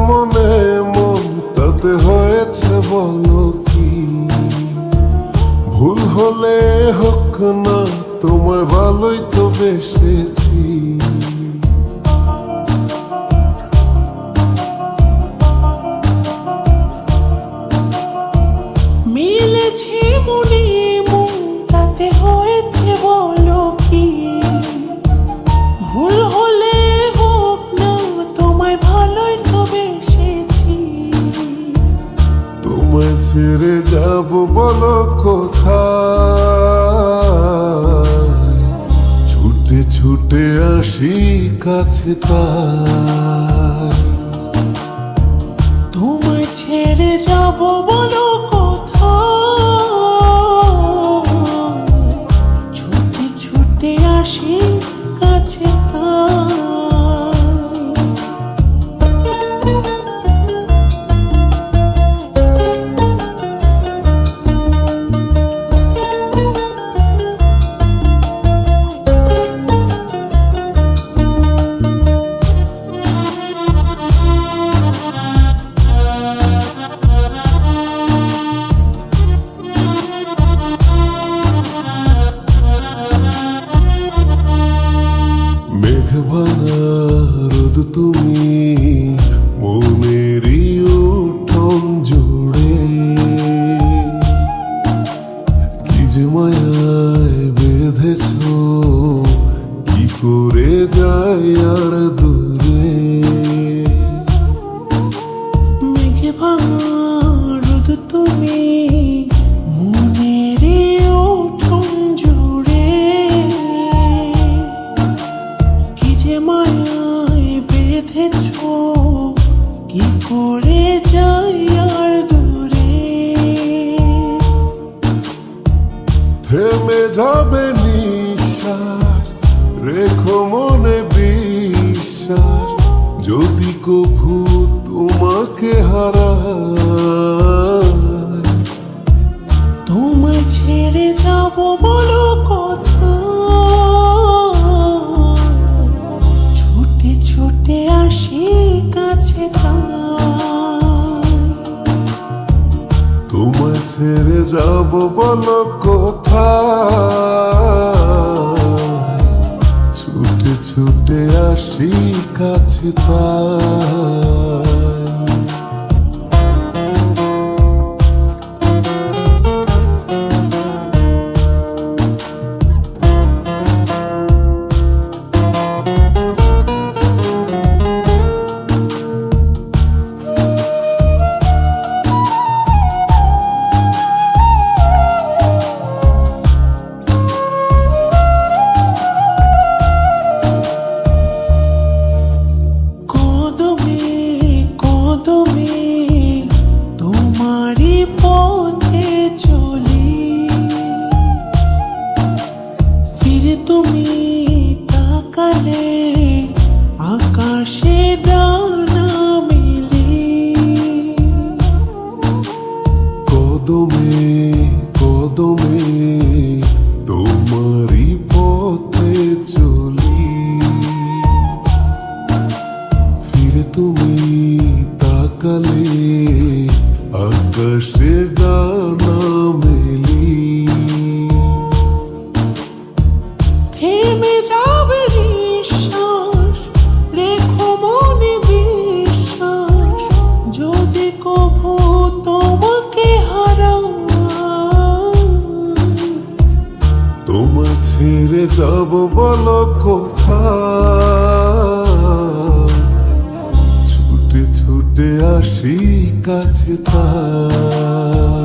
মনে মন তাতে হয়েছে বলো কি? ভুল হলে হোক না, তোমায় ভালোই তো বেসেছি। মিলেছে মনে মন তাতে হয়েছে বলো কি? ভুল হলে হোক না, তোমায় ভালোই তো বেসেছি। তোমায় ছেড়ে যাব বলো কোথায়? ছুটে ছুটে আসি কাছে তাই। তোমায় ছেড়ে যাব বলো কোথায়? ছুটে ছুটে আসি কাছে তাই। মেঘভাঙা রোদ তুমি মনেরই উঠোন জুড়ে, কি যে মায়ায় বেঁধেছ, কি করে যাই আর দূরে। মেঘে ভাঙা রোদ তুমি মনের উঠোন জুড়ে, কি যে মায়ায় বেঁধেছ, কি করে যাই আর দূরে। থেমে যাবে নিঃশ্বাস, রেখো মনে বিশ্বাস, যদি কভু তোমাকে হারাই। তোমায় ছেড়ে যাব বলো কোথায়? ছুটে ছুটে আসি কাছে তাই। তোমায় ছেড়ে যাব বলো কোথায়? ছুটে ছুটে আসি কাছে তাই। কদমে কদমে তোমারই পথে চলি, ফিরে তুমি তাকালে আকাশে ডানা মেলে। কদমে কদমে তোমারই পথে চলি, ফিরে তুমি তাকালে আকাশে ডানা মেলি। থেমে যাবে নিঃশ্বাস, রেখো মনে বিশ্বাস, যদি কভু তোমাকে হারাই। তোমায় ছেড়ে যাব বলো কোথায়? ছুটে ছুটে আসি কাছে তাই।